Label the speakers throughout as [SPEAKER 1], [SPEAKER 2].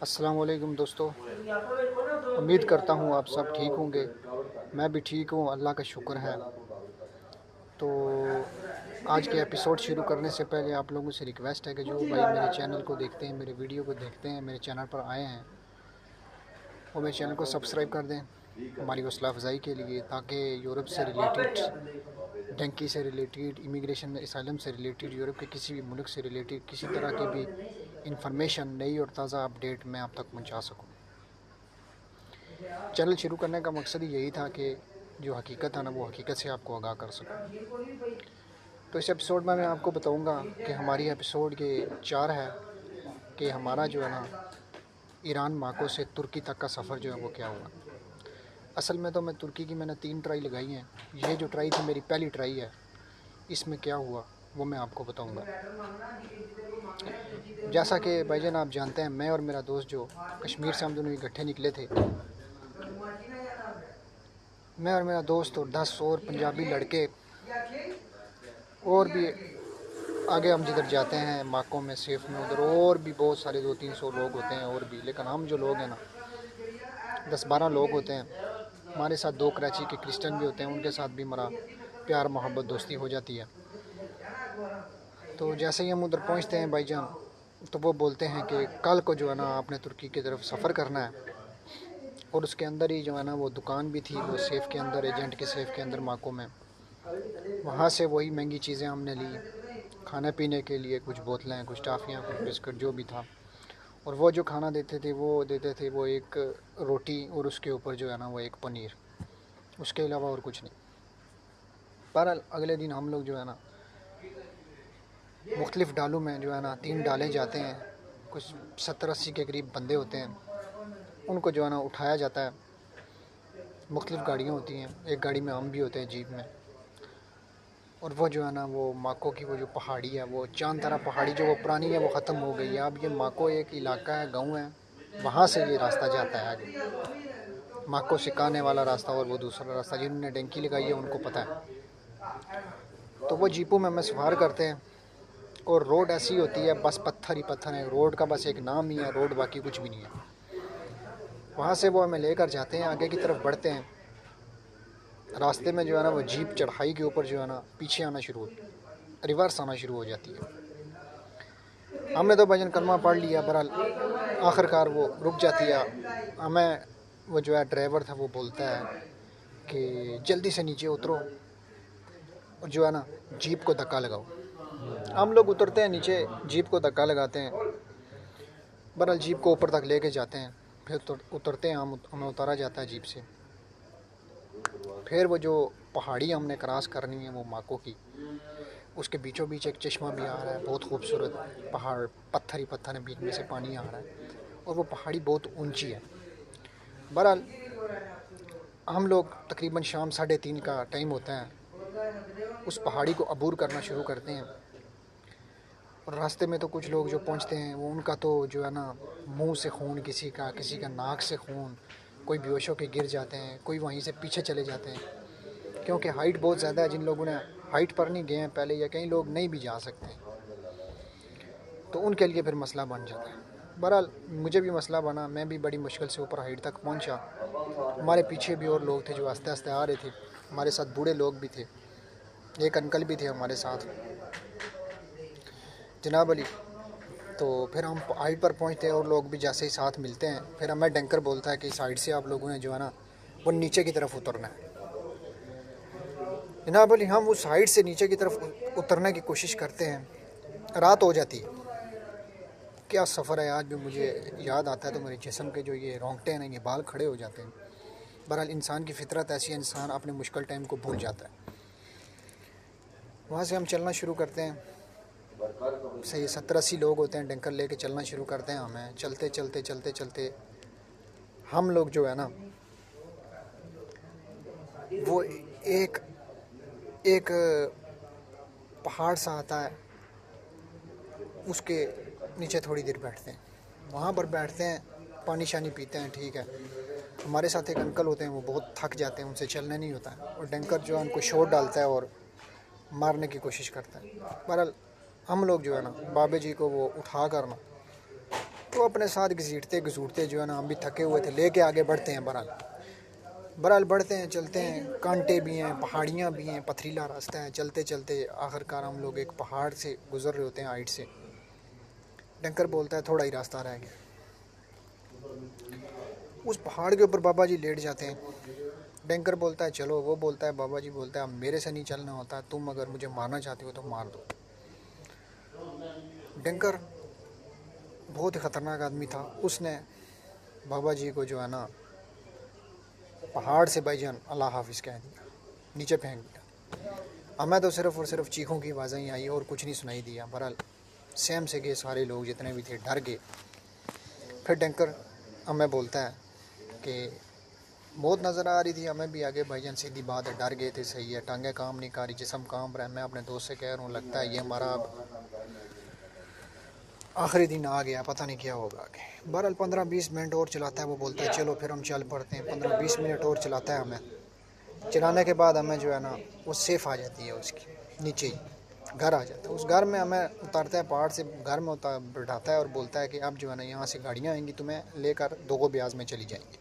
[SPEAKER 1] अस्सलाम वालेकुम दोस्तों, उम्मीद करता हूँ आप सब ठीक होंगे। मैं भी ठीक हूँ, अल्लाह का शुक्र है। तो आज के एपिसोड शुरू करने से पहले आप लोगों से रिक्वेस्ट है कि जो भाई मेरे चैनल को देखते हैं, मेरे वीडियो को देखते हैं, मेरे चैनल पर आए हैं, वो मेरे चैनल को सब्सक्राइब कर दें हमारी हौसला अफजाई के लिए, ताकि यूरोप से रिलेटेड, डंकी से रिलेटेड, इमिग्रेशन असाइलम से रिलेटेड, यूरोप के किसी भी मुल्क से रिलेटेड किसी तरह की भी इंफॉर्मेशन, नई और ताज़ा अपडेट मैं आप तक पहुंचा सकूं। चैनल शुरू करने का मकसद ही यही था कि जो हकीकत है ना, वो हकीकत से आपको आगाह कर सकूं। तो इस एपिसोड में मैं आपको बताऊंगा कि हमारी एपिसोड के 4 है कि हमारा जो है ना ईरान माको से तुर्की तक का सफ़र जो है वो क्या हुआ। असल में तो मैं तुर्की की मैंने 3 ट्राई लगाई हैं। ये जो ट्राई थी मेरी पहली ट्राई है। इसमें क्या हुआ वो मैं आपको बताऊंगा। जैसा कि भाईजान आप जानते हैं, मैं और मेरा दोस्त जो कश्मीर से हम दोनों इकट्ठे निकले थे, मैं और मेरा दोस्त और 10 और पंजाबी लड़के, और भी आगे हम जिधर जाते हैं माको में, सेफ में, उधर और भी बहुत सारे 200-300 लोग होते हैं और भी। लेकिन हम जो लोग हैं ना 10-12 लोग होते हैं। हमारे साथ 2 कराची के क्रिश्चियन भी होते हैं, उनके साथ भी हमारा प्यार मोहब्बत दोस्ती हो जाती है। तो जैसे ही हम उधर पहुंचते हैं भाईजान, तो वो बोलते हैं कि कल को जो है ना आपने तुर्की की तरफ सफ़र करना है। और उसके अंदर ही जो है ना वो दुकान भी थी, वो सेफ़ के अंदर, एजेंट के सेफ़ के अंदर माको में। वहाँ से वही महंगी चीज़ें हमने ली खाने पीने के लिए, कुछ बोतलें, कुछ टाफ़ियाँ, कुछ बिस्किट, जो भी था। और वो जो खाना देते थे वो एक रोटी और उसके ऊपर जो है ना वो एक पनीर, उसके अलावा और कुछ नहीं। पर अगले दिन हम लोग जो है ना मुख्तलिफ़ डालों में जो है ना 3 डाले जाते हैं, कुछ 70-80 के करीब बंदे होते हैं, उनको जो है ना उठाया जाता है। मुख्तलिफ़ गाड़ियाँ होती हैं, एक गाड़ी में हम भी होते हैं, जीप में। और वो जो है ना वो माको की वो जो पहाड़ी है, वो चांद तारा पहाड़ी जो वो पुरानी है, वो ख़त्म हो गई है। अब ये माको एक इलाका है, गांव है, वहाँ से ये रास्ता जाता है आगे। माको सिखाने वाला रास्ता और वो दूसरा रास्ता, जिन्होंने डंकी लगाई है उनको पता है। तो वो जीपों में हमें सवार करते हैं और रोड ऐसी होती है, बस पत्थर ही पत्थर है। रोड का बस एक नाम ही है रोड, बाकी कुछ भी नहीं है। वहाँ से वो हमें लेकर जाते हैं, आगे की तरफ बढ़ते हैं। रास्ते में जो है ना वो जीप चढ़ाई के ऊपर जो है ना पीछे आना शुरू, रिवर्स आना शुरू हो जाती है। हमने तो भजन कलमा पढ़ लिया, बहरहाल आखिरकार वो रुक जाती है। हमें वो जो है ड्राइवर था वो बोलता है कि जल्दी से नीचे उतरो और जो है ना जीप को धक्का लगाओ। हम लोग उतरते हैं नीचे, जीप को धक्का लगाते हैं, बहरहाल जीप को ऊपर तक लेके जाते हैं। फिर उतरते हैं हम, हमें उतारा जाता है जीप से। फिर वो जो पहाड़ी हमने क्रॉस करनी है वो माको की, उसके बीचों बीच एक चश्मा भी आ रहा है, बहुत खूबसूरत पहाड़, पत्थर ही पत्थर है, बीच में से पानी आ रहा है और वो पहाड़ी बहुत ऊंची है। बहरहाल हम लोग तकरीबन शाम 3:30 का टाइम होता है, उस पहाड़ी को अबूर करना शुरू करते हैं। और रास्ते में तो कुछ लोग जो पहुंचते हैं वो, उनका तो जो है ना मुंह से खून, किसी का नाक से खून, कोई बेहोश होकर गिर जाते हैं, कोई वहीं से पीछे चले जाते हैं, क्योंकि हाइट बहुत ज़्यादा है। जिन लोगों ने हाइट पर नहीं गए हैं पहले, या कई लोग नहीं भी जा सकते, तो उनके लिए फिर मसला बन जाता है। बहरहाल मुझे भी मसला बना, मैं भी बड़ी मुश्किल से ऊपर हाइट तक पहुंचा। हमारे पीछे भी और लोग थे जो आस्ते आस्ते आ रहे थे, हमारे साथ बूढ़े लोग भी थे, एक अंकल भी थे हमारे साथ, जनाब अली। तो फिर हम हाइट पर पहुंचते हैं और लोग भी जैसे ही साथ मिलते हैं, फिर हमें डंकर बोलता है कि साइड से आप लोगों ने जो है ना वो नीचे की तरफ उतरना है। जनाब अली, हम उस साइड से नीचे की तरफ उतरने की कोशिश करते हैं, रात हो जाती है। क्या सफ़र है, आज भी मुझे याद आता है तो मेरे जिस्म के जो ये रोंगटे हैं ना, ये बाल खड़े हो जाते हैं। बहरहाल इंसान की फितरत ऐसी है, इंसान अपने मुश्किल टाइम को भूल जाता है। वहाँ से हम चलना शुरू करते हैं। सही 70-80 लोग होते हैं, डंकर लेके चलना शुरू करते हैं। हमें चलते चलते चलते चलते हम लोग जो है ना वो एक एक पहाड़ सा आता है, उसके नीचे थोड़ी देर बैठते हैं। वहाँ पर बैठते हैं, पानी शानी पीते हैं, ठीक है। हमारे साथ एक अंकल होते हैं, वो बहुत थक जाते हैं, उनसे चलने नहीं होता है, और डंकर जो है उनको शॉट डालता है और मारने की कोशिश करता है। बहरहाल हम लोग जो है ना बाबे जी को वो उठा कर ना तो अपने साथ घसीटते घसूटते जो है ना, हम भी थके हुए थे, लेके आगे बढ़ते हैं। बहरहाल बढ़ते हैं, चलते हैं, कांटे भी हैं, पहाड़ियाँ भी हैं, पथरीला रास्ता है। चलते चलते आखिरकार हम लोग एक पहाड़ से गुजर रहे होते हैं हाइट से। डंकर बोलता है थोड़ा ही रास्ता रह गया। उस पहाड़ के ऊपर बाबा जी लेट जाते हैं। डंकर बोलता है चलो, वो बोलता है, बाबा जी बोलता है अब मेरे से नहीं चलना होता, तुम अगर मुझे मारना चाहते हो तो मार दो। डंकर बहुत ही ख़तरनाक आदमी था। उसने बाबा जी को जो है ना पहाड़ से भाईजान अल्लाह हाफिज़ कह दिया, नीचे फेंक दिया। हमें तो सिर्फ़ और सिर्फ चीखों की आवाज़ें ही आई और कुछ नहीं सुनाई दिया। बहरहाल सहम से गए सारे लोग जितने भी थे, डर गए। फिर डंकर हमें बोलता है कि मौत नज़र आ रही थी हमें भी आगे। भाईजान सीधी बात है, डर गए थे, सही है, टांगें काम नहीं कर रही, जिस्म काम रहा है। मैं अपने दोस्त से कह रहा हूँ लगता है ये हमारा अब आखिरी दिन आ गया, पता नहीं क्या होगा आगे। बहरहाल 15-20 मिनट और चलाता है। वो बोलता है चलो फिर हम चल पड़ते हैं। 15-20 मिनट और चलाता है हमें। चलाने के बाद हमें जो है ना वो सेफ आ जाती है, उसकी नीचे ही घर आ जाता है। उस घर में हमें उतारता है, पहाड़ से घर में उतार बैठाता है और बोलता है कि अब जो है ना यहाँ से गाड़ियाँ आएंगी, तुम्हें लेकर दोगो ब्याज में चली जाएंगी।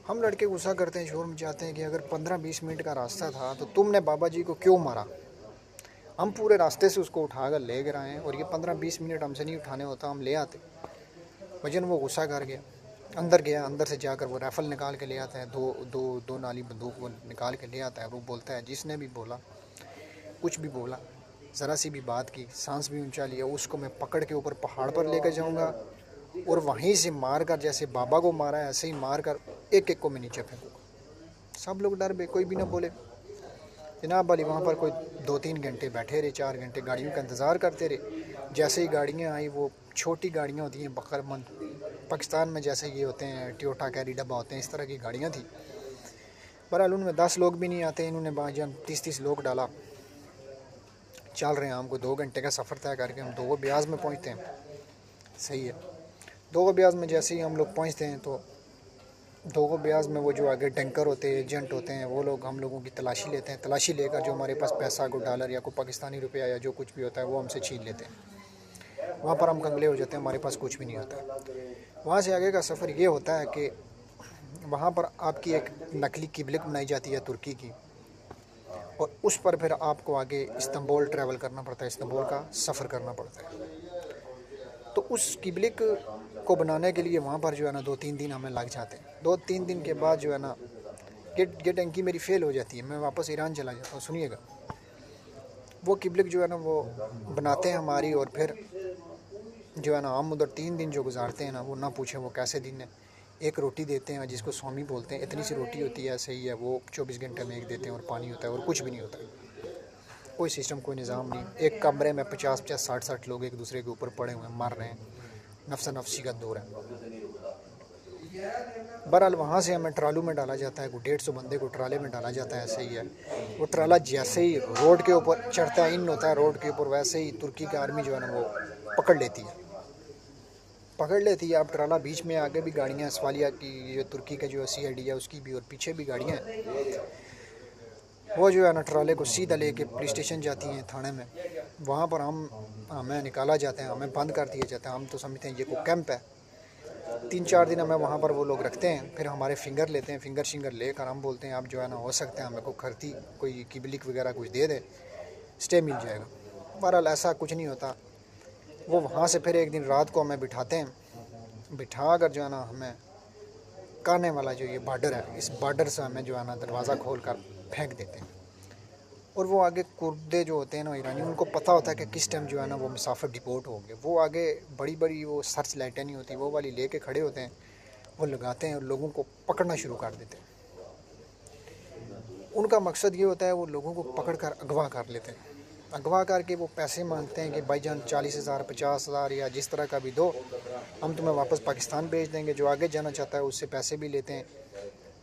[SPEAKER 1] हम लड़के गुस्सा करते हैं, शोर मचाते हैं कि अगर 15-20 मिनट का रास्ता था तो तुमने बाबा जी को क्यों मारा। हम पूरे रास्ते से उसको उठा कर ले गए हैं और ये 15-20 मिनट हमसे नहीं उठाने होता, हम ले आते। वजन वो गुस्सा कर गया, अंदर गया, अंदर से जाकर वो राइफल निकाल के ले आता है, दो नाली बंदूक वो निकाल के ले आता है। वो बोलता है जिसने भी बोला, कुछ भी बोला, ज़रा सी भी बात की, सांस भी ऊंचा लिया, उसको मैं पकड़ के ऊपर पहाड़ पर लेकर जाऊंगा और वहीं से मार कर, जैसे बाबा को मारा है ऐसे ही मार कर एक एक को मैं नीचे फेंकूँगा। सब लोग डर गए, कोई भी ना बोले। जनाब वाली वहाँ पर कोई 2-3 घंटे बैठे रहे, 4 घंटे गाड़ियों का इंतज़ार करते रहे। जैसे ही गाड़ियाँ आई, वो छोटी गाड़ियाँ होती हैं बकरमंद, पाकिस्तान में जैसे ये होते हैं टोयोटा कैरी डब्बा होते हैं, इस तरह की गाड़ियाँ थी। बहरहाल उनमें 10 लोग भी नहीं आते, इन्होंने बाजान 30-30 लोग डाला। चल रहे हैं, हमको 2 घंटे का सफ़र तय करके हम दोगो ब्याज में पहुँचते हैं। सही है, दोगो ब्याज में जैसे ही हम लोग पहुँचते हैं तो दोगो ब्याज में वो जो आगे टैंकर होते हैं, एजेंट होते हैं, वो लोग हम लोगों की तलाशी लेते हैं। तलाशी लेकर जो हमारे पास पैसा, कोई डॉलर या कोई पाकिस्तानी रुपया या जो कुछ भी होता है वो हमसे छीन लेते हैं। वहाँ पर हम कंगले हो जाते हैं, हमारे पास कुछ भी नहीं होता। वहाँ से आगे का सफ़र ये होता है कि वहाँ पर आपकी एक नकली किबलिक बनाई जाती है तुर्की की, और उस पर फिर आपको आगे इस्तांबुल ट्रैवल करना पड़ता है, इस्तांबुल का सफ़र करना पड़ता है। तो उस किबलिक को बनाने के लिए वहाँ पर जो है ना 2-3 दिन हमें लग जाते हैं। 2-3 दिन के बाद जो है ना ये टंकी मेरी फ़ेल हो जाती है, मैं वापस ईरान चला जाता हूँ। सुनिएगा, वो किबलिक जो है ना वो बनाते हैं हमारी, और फिर जो है ना हम उधर 3 दिन जो गुजारते हैं ना, वो ना पूछें वो कैसे दिन है। एक रोटी देते हैं जिसको स्वामी बोलते हैं, इतनी सी रोटी होती है, सही है, वो 24 घंटे में एक देते हैं, और पानी होता है और कुछ भी नहीं होता है। कोई सिस्टम, कोई निज़ाम नहीं। एक कमरे में 50-50, 60-60 लोग एक दूसरे के ऊपर पड़े हुए हैं, मर रहे हैं, नफ्सा नफ्सी का दौर है। बहरहाल वहाँ से हमें ट्रालू में डाला जाता है, कोई 150 बंदे को ट्राले में डाला जाता है, सही है। वो ट्राला जैसे ही रोड के ऊपर चढ़ता है, इन होता है रोड के ऊपर, वैसे ही तुर्की की आर्मी जो है ना वो पकड़ लेती है। अब ट्राला बीच में, आगे भी गाड़ियाँ, सवालिया की, जो तुर्की का जो CID है उसकी भी, और पीछे भी गाड़ियाँ हैं। वो जो है ना ट्राले को सीधा लेके पुलिस स्टेशन जाती हैं, थाने में। वहाँ पर हमें निकाला जाता है, हमें बंद कर दिया जाता है। हम तो समझते हैं ये कोई कैंप है। 3-4 दिन हमें वहाँ पर वो लोग रखते हैं, फिर हमारे फिंगर लेते हैं। फिंगर लेकर हम बोलते हैं आप जो है ना, हो सकता है हमें को खर्ती कोई किबलिक वगैरह कुछ दे दे, स्टे मिल जाएगा। बहरहाल ऐसा कुछ नहीं होता। वो वहाँ से फिर एक दिन रात को हमें बिठाते हैं, बिठा कर जो है ना हमें काने वाला जो ये बॉर्डर है, इस बॉर्डर से हमें जो है ना दरवाज़ा खोल कर फेंक देते हैं। और वो आगे कुर्दे जो होते हैं ना ईरानी, उनको पता होता है कि किस टाइम जो है ना वो मुसाफिर डिपोर्ट होंगे। वो आगे बड़ी बड़ी वो सर्च लाइटें नहीं होती, वो वाली लेके खड़े होते हैं, वो लगाते हैं और लोगों को पकड़ना शुरू कर देते हैं। उनका मकसद ये होता है वो लोगों को पकड़ कर अगवा कर लेते हैं। अगवा करके वो पैसे मांगते हैं कि भाईजान 40,000, 50,000 या जिस तरह का भी दो, हम तुम्हें वापस पाकिस्तान भेज देंगे। जो आगे जाना चाहता है उससे पैसे भी लेते हैं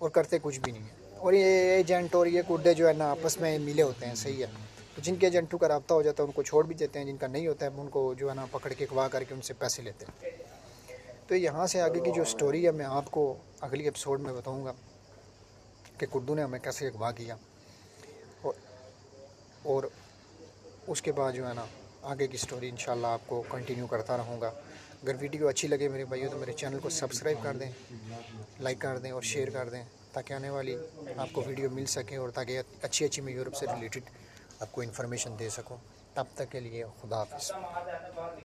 [SPEAKER 1] और करते कुछ भी नहीं है। और ये एजेंट और ये कुर्दे जो है ना आपस में मिले होते हैं, सही है। तो जिनके एजेंटों का रब्ता हो जाता है उनको छोड़ भी देते हैं, जिनका नहीं होता है उनको जो है ना पकड़ के अगवा करके उनसे पैसे लेते हैं। तो यहाँ से आगे की जो स्टोरी है मैं आपको अगली एपिसोड में बताऊँगा कि कुर्दू ने हमें कैसे अगवा किया, और उसके बाद जो है ना आगे की स्टोरी इंशाल्लाह आपको कंटिन्यू करता रहूँगा। अगर वीडियो अच्छी लगे मेरे भाइयों तो मेरे चैनल को सब्सक्राइब कर दें, लाइक कर दें और शेयर कर दें, ताकि आने वाली आपको वीडियो मिल सके और ताकि अच्छी मैं यूरोप से रिलेटेड आपको इन्फॉर्मेशन दे सकूँ। तब तक के लिए खुदा हाफ़िज़।